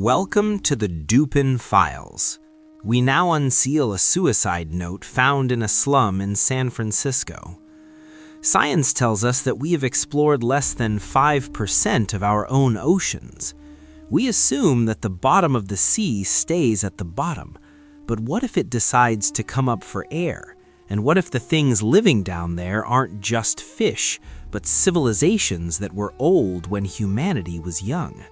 Welcome to the Dupin Files. We now unseal a suicide note found in a slum in San Francisco. Science tells us that we have explored less than 5% of our own oceans. We assume that the bottom of the sea stays at the bottom, but what if it decides to come up for air? And what if the things living down there aren't just fish, but civilizations that were old when humanity was young?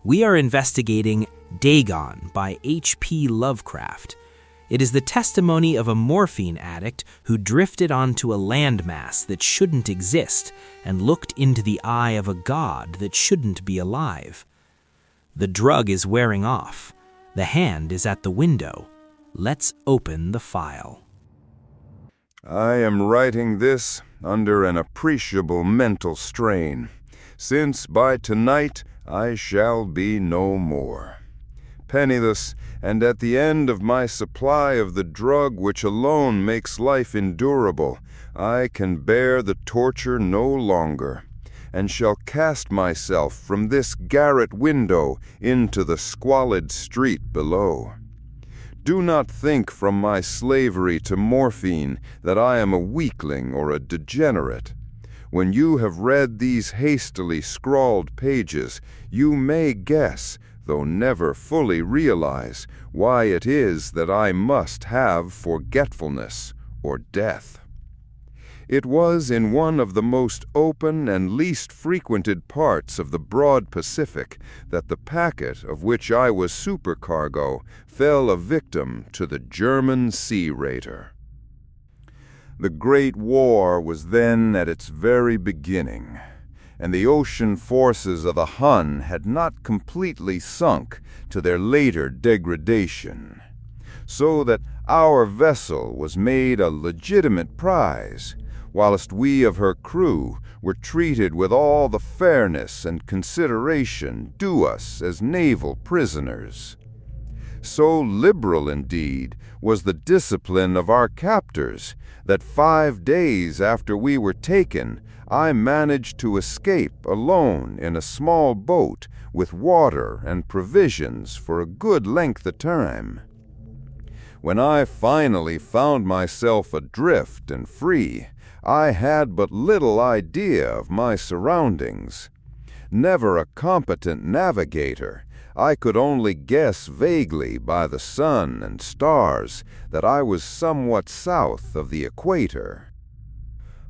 We are investigating Dagon by H.P. Lovecraft. It is the testimony of a morphine addict who drifted onto a landmass that shouldn't exist and looked into the eye of a god that shouldn't be alive. The drug is wearing off. The hand is at the window. Let's open the file. I am writing this under an appreciable mental strain, since by tonight I shall be no more. Penniless, and at the end of my supply of the drug which alone makes life endurable, I can bear the torture no longer, and shall cast myself from this garret window into the squalid street below. Do not think from my slavery to morphine that I am a weakling or a degenerate. When you have read these hastily scrawled pages, you may guess, though never fully realize, why it is that I must have forgetfulness or death. It was in one of the most open and least frequented parts of the broad Pacific that the packet of which I was supercargo fell a victim to the German sea raider. The Great War was then at its very beginning, and the ocean forces of the Hun had not completely sunk to their later degradation, so that our vessel was made a legitimate prize, whilst we of her crew were treated with all the fairness and consideration due us as naval prisoners. So liberal, indeed, was the discipline of our captors that 5 days after we were taken, I managed to escape alone in a small boat with water and provisions for a good length of time. When I finally found myself adrift and free, I had but little idea of my surroundings. Never a competent navigator, I could only guess vaguely by the sun and stars that I was somewhat south of the equator.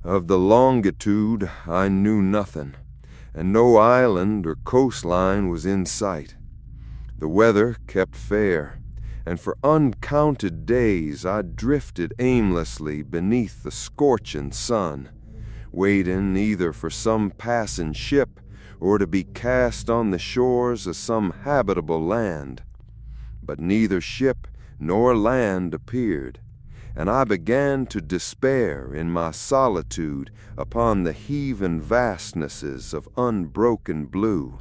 Of the longitude I knew nothing, and no island or coastline was in sight. The weather kept fair, and for uncounted days I drifted aimlessly beneath the scorching sun, waiting either for some passing ship or to be cast on the shores of some habitable land. But neither ship nor land appeared, and I began to despair in my solitude upon the heaving vastnesses of unbroken blue.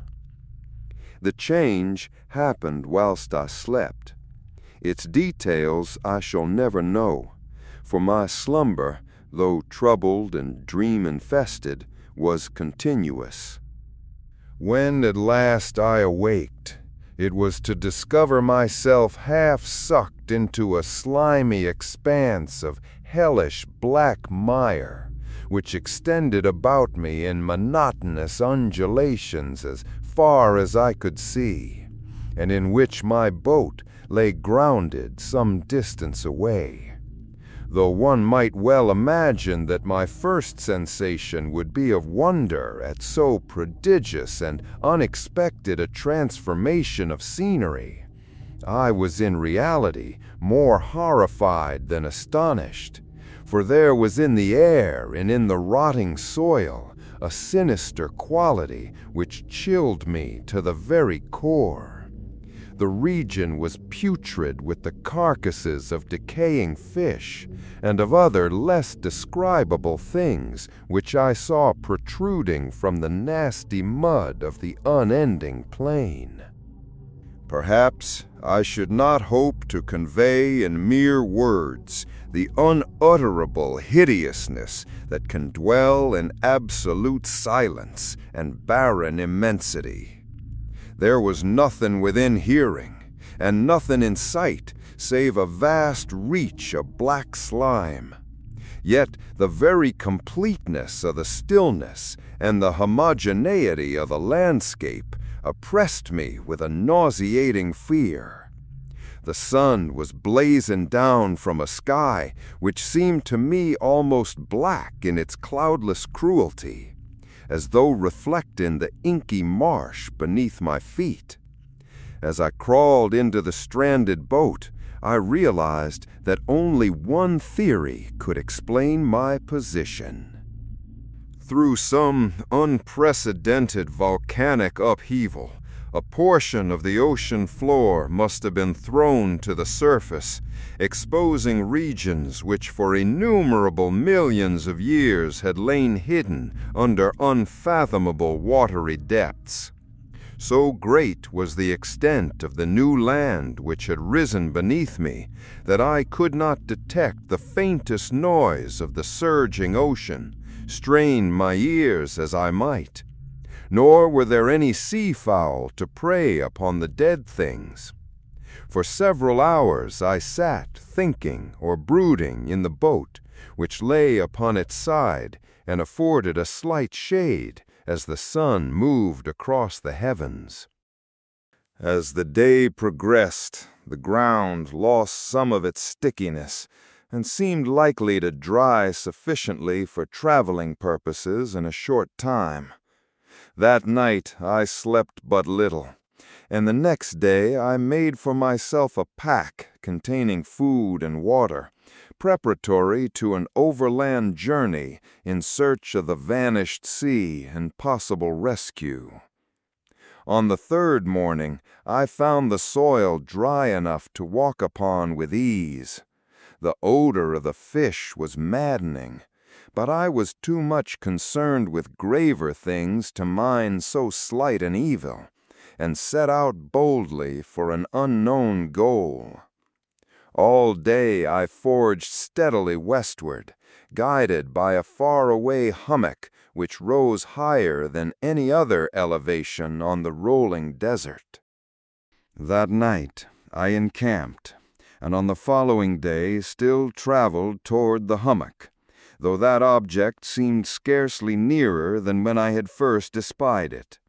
The change happened whilst I slept. Its details I shall never know, for my slumber, though troubled and dream-infested, was continuous. When at last I awaked, it was to discover myself half sucked into a slimy expanse of hellish black mire, which extended about me in monotonous undulations as far as I could see, and in which my boat lay grounded some distance away. Though one might well imagine that my first sensation would be of wonder at so prodigious and unexpected a transformation of scenery, I was in reality more horrified than astonished, for there was in the air and in the rotting soil a sinister quality which chilled me to the very core. The region was putrid with the carcasses of decaying fish and of other less describable things which I saw protruding from the nasty mud of the unending plain. Perhaps I should not hope to convey in mere words the unutterable hideousness that can dwell in absolute silence and barren immensity. There was nothing within hearing, and nothing in sight save a vast reach of black slime. Yet the very completeness of the stillness and the homogeneity of the landscape oppressed me with a nauseating fear. The sun was blazing down from a sky which seemed to me almost black in its cloudless cruelty, as though reflecting the inky marsh beneath my feet. As I crawled into the stranded boat, I realized that only one theory could explain my position. Through some unprecedented volcanic upheaval, a portion of the ocean floor must have been thrown to the surface, exposing regions which for innumerable millions of years had lain hidden under unfathomable watery depths. So great was the extent of the new land which had risen beneath me that I could not detect the faintest noise of the surging ocean, strain my ears as I might. Nor were there any seafowl to prey upon the dead things. For several hours I sat thinking or brooding in the boat, which lay upon its side and afforded a slight shade as the sun moved across the heavens. As the day progressed, the ground lost some of its stickiness and seemed likely to dry sufficiently for traveling purposes in a short time. That night I slept but little, and the next day I made for myself a pack containing food and water, preparatory to an overland journey in search of the vanished sea and possible rescue. On the third morning, I found the soil dry enough to walk upon with ease. The odor of the fish was maddening, but I was too much concerned with graver things to mind so slight an evil, and set out boldly for an unknown goal. All day I forged steadily westward, guided by a far-away hummock which rose higher than any other elevation on the rolling desert. That night I encamped, and on the following day still traveled toward the hummock, though that object seemed scarcely nearer than when I had first espied it.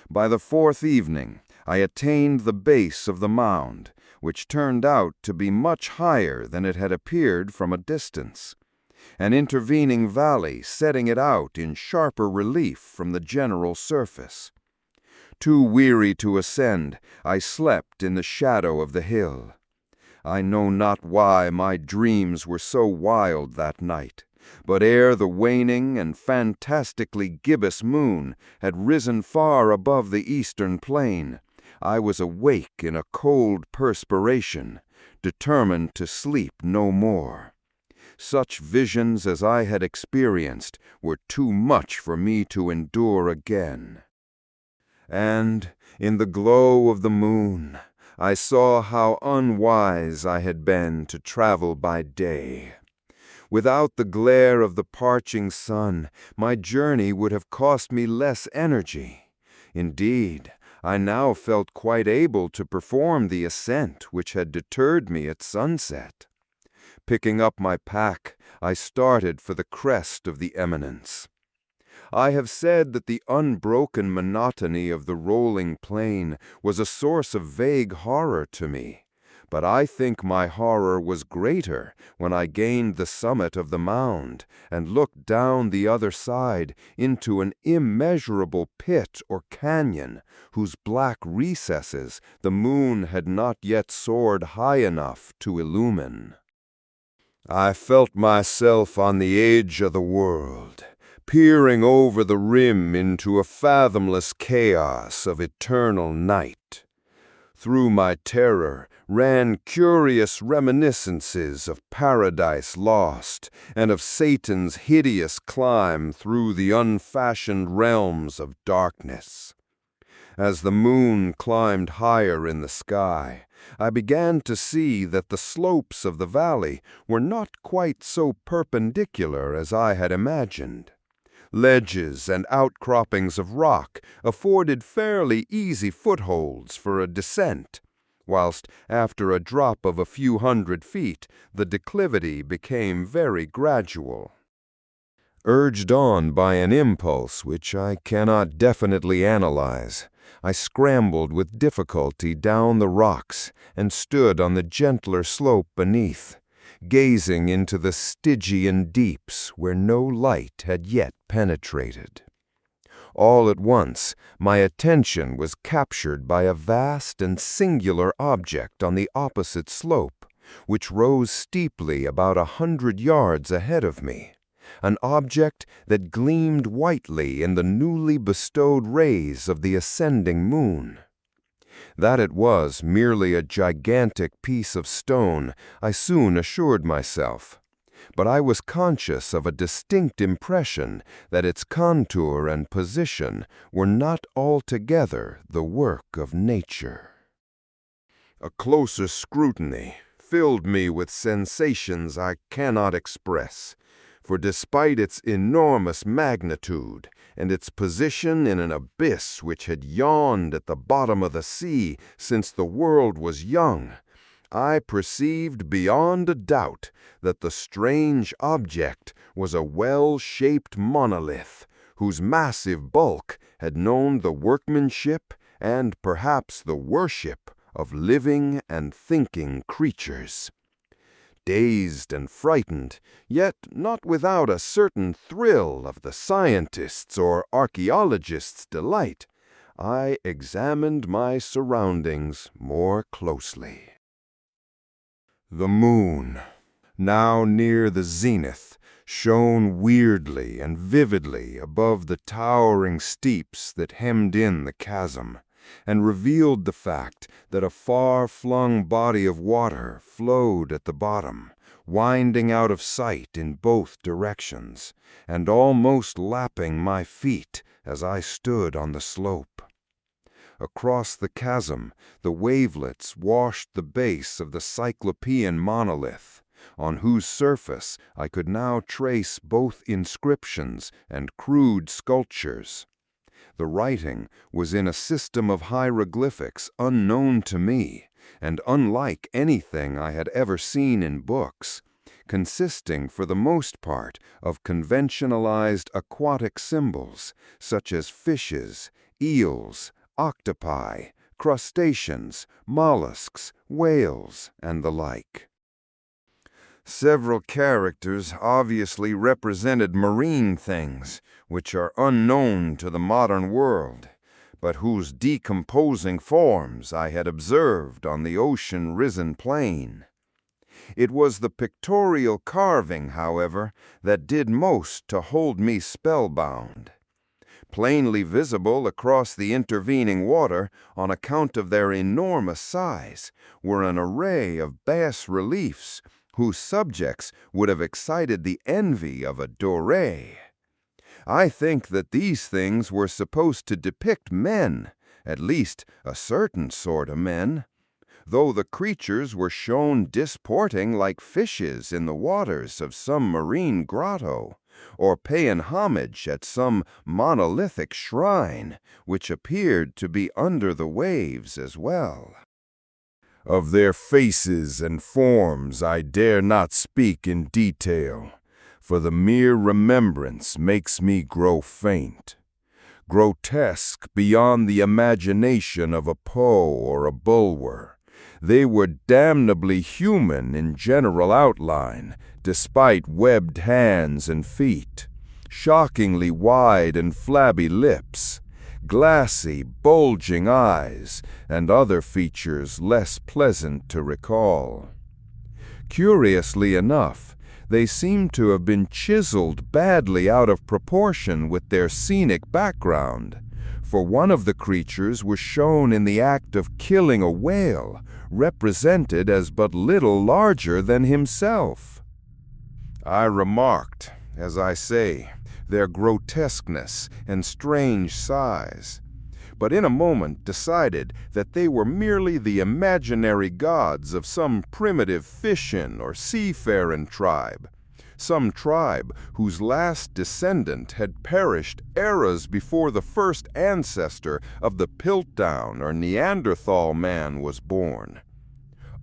By the fourth evening I attained the base of the mound, which turned out to be much higher than it had appeared from a distance, an intervening valley setting it out in sharper relief from the general surface. Too weary to ascend, I slept in the shadow of the hill. I know not why my dreams were so wild that night, but ere the waning and fantastically gibbous moon had risen far above the eastern plain, I was awake in a cold perspiration, determined to sleep no more. Such visions as I had experienced were too much for me to endure again. And, in the glow of the moon, I saw how unwise I had been to travel by day. Without the glare of the parching sun, my journey would have cost me less energy. Indeed, I now felt quite able to perform the ascent which had deterred me at sunset. Picking up my pack, I started for the crest of the eminence. I have said that the unbroken monotony of the rolling plain was a source of vague horror to me, but I think my horror was greater when I gained the summit of the mound and looked down the other side into an immeasurable pit or canyon whose black recesses the moon had not yet soared high enough to illumine. I felt myself on the edge of the world, peering over the rim into a fathomless chaos of eternal night. Through my terror ran curious reminiscences of Paradise Lost and of Satan's hideous climb through the unfashioned realms of darkness. As the moon climbed higher in the sky, I began to see that the slopes of the valley were not quite so perpendicular as I had imagined. Ledges and outcroppings of rock afforded fairly easy footholds for a descent, whilst after a drop of a few hundred feet, the declivity became very gradual. Urged on by an impulse which I cannot definitely analyze, I scrambled with difficulty down the rocks and stood on the gentler slope beneath, gazing into the Stygian deeps where no light had yet penetrated. All at once, my attention was captured by a vast and singular object on the opposite slope, which rose steeply about 100 yards ahead of me, an object that gleamed whitely in the newly bestowed rays of the ascending moon. That it was merely a gigantic piece of stone, I soon assured myself, but I was conscious of a distinct impression that its contour and position were not altogether the work of nature. A closer scrutiny filled me with sensations I cannot express, for despite its enormous magnitude and its position in an abyss which had yawned at the bottom of the sea since the world was young, I perceived beyond a doubt that the strange object was a well-shaped monolith, whose massive bulk had known the workmanship and perhaps the worship of living and thinking creatures. Dazed and frightened, yet not without a certain thrill of the scientist's or archaeologist's delight, I examined my surroundings more closely. The moon, now near the zenith, shone weirdly and vividly above the towering steeps that hemmed in the chasm, and revealed the fact that a far-flung body of water flowed at the bottom, winding out of sight in both directions, and almost lapping my feet as I stood on the slope. Across the chasm, the wavelets washed the base of the Cyclopean monolith, on whose surface I could now trace both inscriptions and crude sculptures. The writing was in a system of hieroglyphics unknown to me, and unlike anything I had ever seen in books, consisting for the most part of conventionalized aquatic symbols, such as fishes, eels, octopi, crustaceans, mollusks, whales, and the like. Several characters obviously represented marine things, which are unknown to the modern world, but whose decomposing forms I had observed on the ocean-risen plain. It was the pictorial carving, however, that did most to hold me spellbound. Plainly visible across the intervening water, on account of their enormous size, were an array of bas-reliefs, whose subjects would have excited the envy of a Doré. I think that these things were supposed to depict men, at least a certain sort of men, though the creatures were shown disporting like fishes in the waters of some marine grotto, or paying homage at some monolithic shrine, which appeared to be under the waves as well. Of their faces and forms I dare not speak in detail, for the mere remembrance makes me grow faint. Grotesque beyond the imagination of a Poe or a Bulwer, they were damnably human in general outline, despite webbed hands and feet, shockingly wide and flabby lips, glassy, bulging eyes, and other features less pleasant to recall. Curiously enough, they seem to have been chiseled badly out of proportion with their scenic background, for one of the creatures was shown in the act of killing a whale, represented as but little larger than himself. I remarked, as I say, their grotesqueness and strange size, but in a moment decided that they were merely the imaginary gods of some primitive fishin' or seafaring tribe, some tribe whose last descendant had perished eras before the first ancestor of the Piltdown or Neanderthal man was born.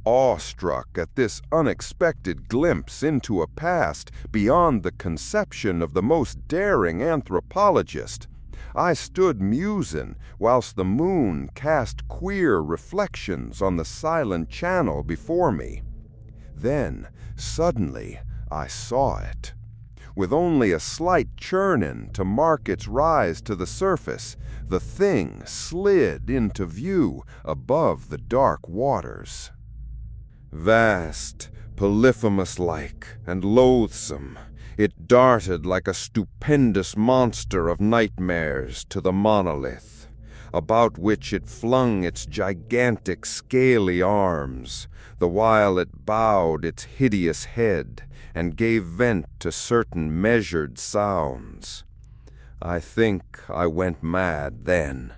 Awestruck at this unexpected glimpse into a past beyond the conception of the most daring anthropologist, I stood musing whilst the moon cast queer reflections on the silent channel before me. Then, suddenly, I saw it. With only a slight churning to mark its rise to the surface, the thing slid into view above the dark waters. Vast, Polyphemus-like, and loathsome, it darted like a stupendous monster of nightmares to the monolith, about which it flung its gigantic scaly arms, the while it bowed its hideous head and gave vent to certain measured sounds. I think I went mad then.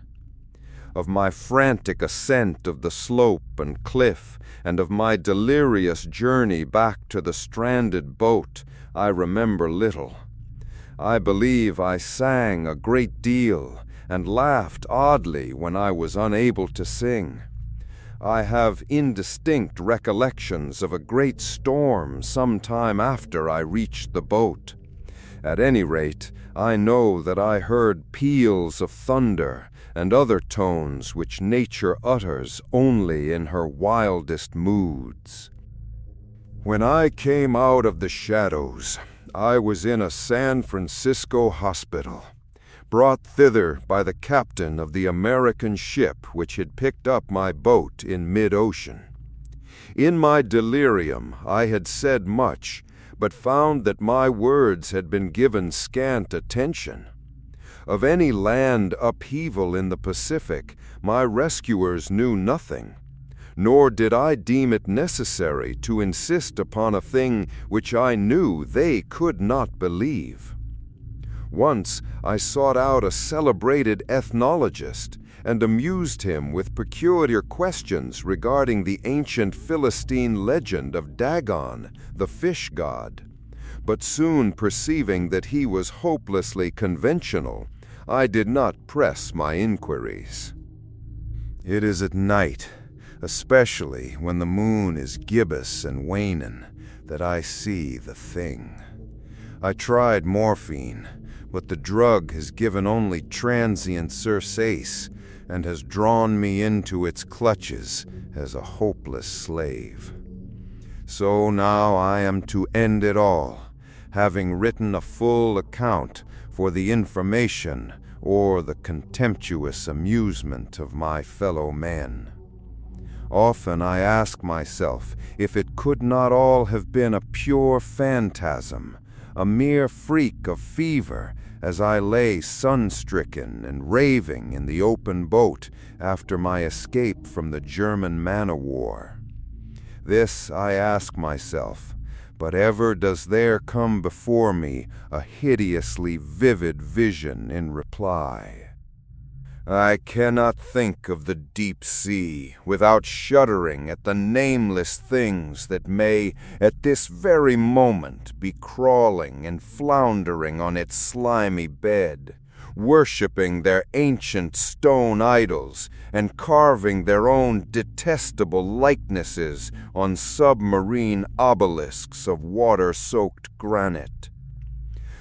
Of my frantic ascent of the slope and cliff, and of my delirious journey back to the stranded boat, I remember little. I believe I sang a great deal and laughed oddly when I was unable to sing. I have indistinct recollections of a great storm some time after I reached the boat. At any rate, I know that I heard peals of thunder and other tones which nature utters only in her wildest moods. When I came out of the shadows, I was in a San Francisco hospital, brought thither by the captain of the American ship which had picked up my boat in mid-ocean. In my delirium I had said much, but found that my words had been given scant attention. Of any land upheaval in the Pacific, my rescuers knew nothing, nor did I deem it necessary to insist upon a thing which I knew they could not believe. Once I sought out a celebrated ethnologist and amused him with peculiar questions regarding the ancient Philistine legend of Dagon, the fish god. But soon perceiving that he was hopelessly conventional, I did not press my inquiries. It is at night, especially when the moon is gibbous and waning, that I see the thing. I tried morphine, but the drug has given only transient surcease and has drawn me into its clutches as a hopeless slave. So now I am to end it all, having written a full account for the information or the contemptuous amusement of my fellow men. Often I ask myself if it could not all have been a pure phantasm, a mere freak of fever, as I lay sun-stricken and raving in the open boat after my escape from the German man-o-war. This I ask myself, but ever does there come before me a hideously vivid vision in reply. I cannot think of the deep sea without shuddering at the nameless things that may, at this very moment, be crawling and floundering on its slimy bed, worshipping their ancient stone idols and carving their own detestable likenesses on submarine obelisks of water-soaked granite.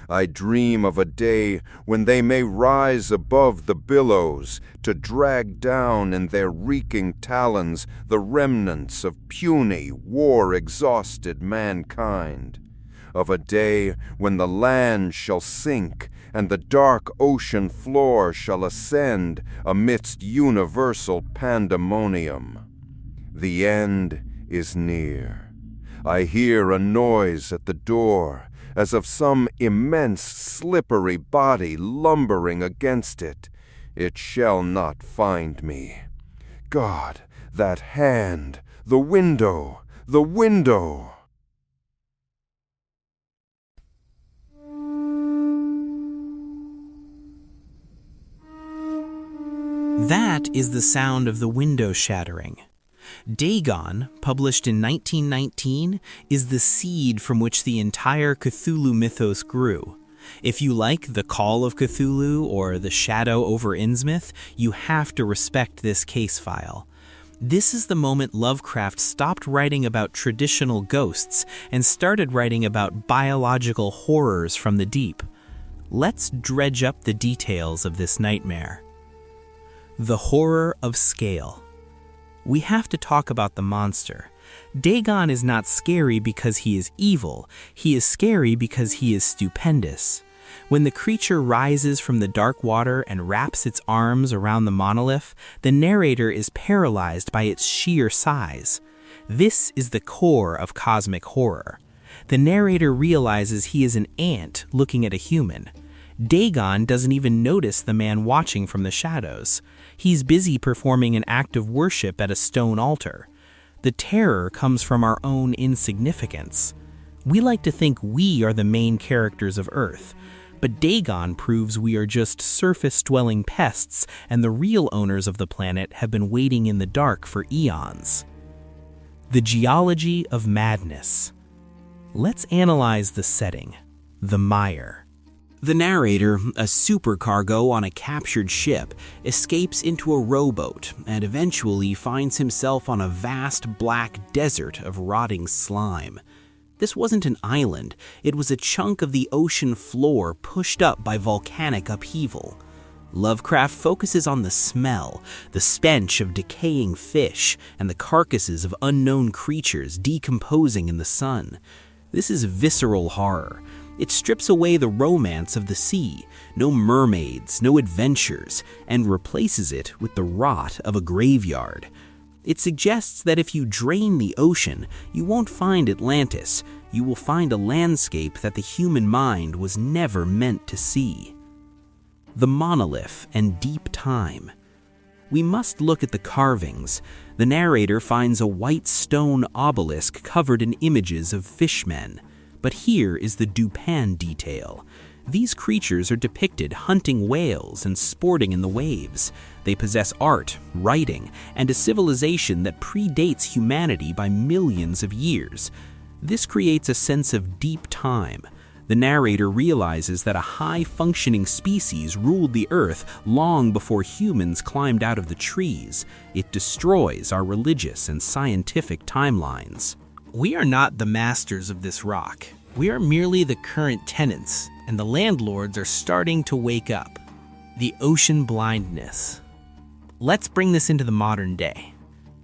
I dream of a day when they may rise above the billows to drag down in their reeking talons the remnants of puny, war-exhausted mankind. Of a day when the land shall sink and the dark ocean floor shall ascend amidst universal pandemonium. The end is near. I hear a noise at the door, as of some immense slippery body lumbering against it. It shall not find me. God, that hand! The window! The window! That is the sound of the window shattering. Dagon, published in 1919, is the seed from which the entire Cthulhu mythos grew. If you like The Call of Cthulhu or The Shadow over Innsmouth, you have to respect this case file. This is the moment Lovecraft stopped writing about traditional ghosts and started writing about biological horrors from the deep. Let's dredge up the details of this nightmare. The horror of scale. We have to talk about the monster. Dagon is not scary because he is evil. He is scary because he is stupendous. When the creature rises from the dark water and wraps its arms around the monolith, the narrator is paralyzed by its sheer size. This is the core of cosmic horror. The narrator realizes he is an ant looking at a human. Dagon doesn't even notice the man watching from the shadows. He's busy performing an act of worship at a stone altar. The terror comes from our own insignificance. We like to think we are the main characters of Earth, but Dagon proves we are just surface-dwelling pests, and the real owners of the planet have been waiting in the dark for eons. The geology of madness. Let's analyze the setting. The mire. The narrator, a supercargo on a captured ship, escapes into a rowboat and eventually finds himself on a vast black desert of rotting slime. This wasn't an island, it was a chunk of the ocean floor pushed up by volcanic upheaval. Lovecraft focuses on the smell, the stench of decaying fish, and the carcasses of unknown creatures decomposing in the sun. This is visceral horror. It strips away the romance of the sea, no mermaids, no adventures, and replaces it with the rot of a graveyard. It suggests that if you drain the ocean, you won't find Atlantis. You will find a landscape that the human mind was never meant to see. The monolith and deep time. We must look at the carvings. The narrator finds a white stone obelisk covered in images of fishmen. But here is the Dupin detail. These creatures are depicted hunting whales and sporting in the waves. They possess art, writing, and a civilization that predates humanity by millions of years. This creates a sense of deep time. The narrator realizes that a high-functioning species ruled the Earth long before humans climbed out of the trees. It destroys our religious and scientific timelines. We are not the masters of this rock. We are merely the current tenants, and the landlords are starting to wake up. The ocean blindness. Let's bring this into the modern day.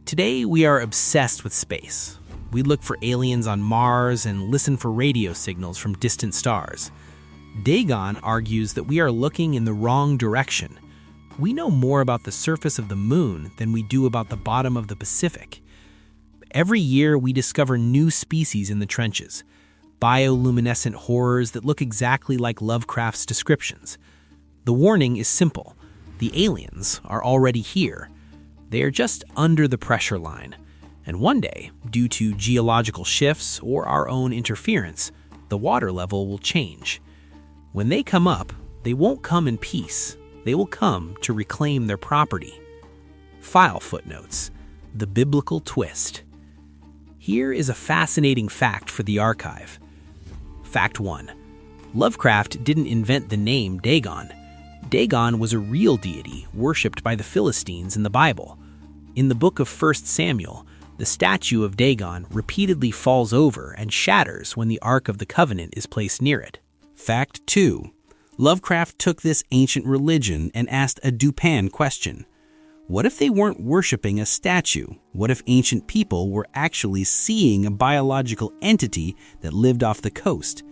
Today, we are obsessed with space. We look for aliens on Mars and listen for radio signals from distant stars. Dagon argues that we are looking in the wrong direction. We know more about the surface of the moon than we do about the bottom of the Pacific. Every year, we discover new species in the trenches, bioluminescent horrors that look exactly like Lovecraft's descriptions. The warning is simple. The aliens are already here. They are just under the pressure line. And one day, due to geological shifts or our own interference, the water level will change. When they come up, they won't come in peace. They will come to reclaim their property. File footnotes. The biblical twist. Here is a fascinating fact for the archive. Fact 1. Lovecraft didn't invent the name Dagon. Dagon was a real deity worshipped by the Philistines in the Bible. In the book of 1 Samuel, the statue of Dagon repeatedly falls over and shatters when the Ark of the Covenant is placed near it. Fact 2. Lovecraft took this ancient religion and asked a Dupin question. What if they weren't worshiping a statue? What if ancient people were actually seeing a biological entity that lived off the coast?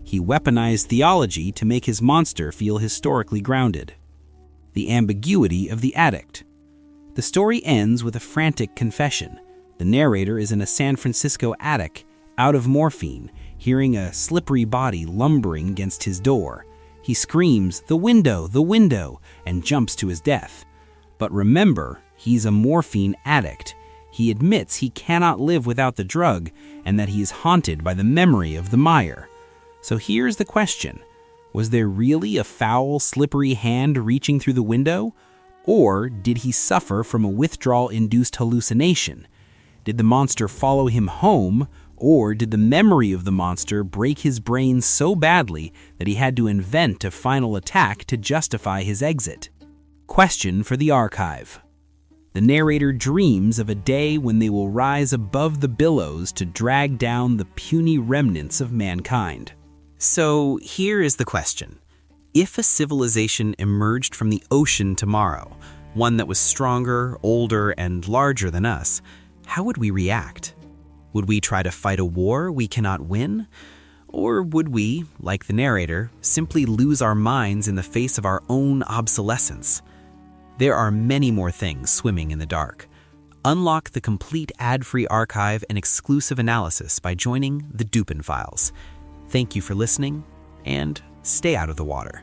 He weaponized theology to make his monster feel historically grounded. The ambiguity of the addict. The story ends with a frantic confession. The narrator is in a San Francisco attic, out of morphine, hearing a slippery body lumbering against his door. He screams, the window," and jumps to his death. But remember, he's a morphine addict. He admits he cannot live without the drug and that he is haunted by the memory of the mire. So here's the question. Was there really a foul, slippery hand reaching through the window? Or did he suffer from a withdrawal-induced hallucination? Did the monster follow him home, or did the memory of the monster break his brain so badly that he had to invent a final attack to justify his exit? Question for the archive. The narrator dreams of a day when they will rise above the billows to drag down the puny remnants of mankind. So here is the question. If a civilization emerged from the ocean tomorrow, one that was stronger, older, and larger than us, how would we react? Would we try to fight a war we cannot win? Or would we, like the narrator, simply lose our minds in the face of our own obsolescence? There are many more things swimming in the dark. Unlock the complete ad-free archive and exclusive analysis by joining the Dupin Files. Thank you for listening, and stay out of the water.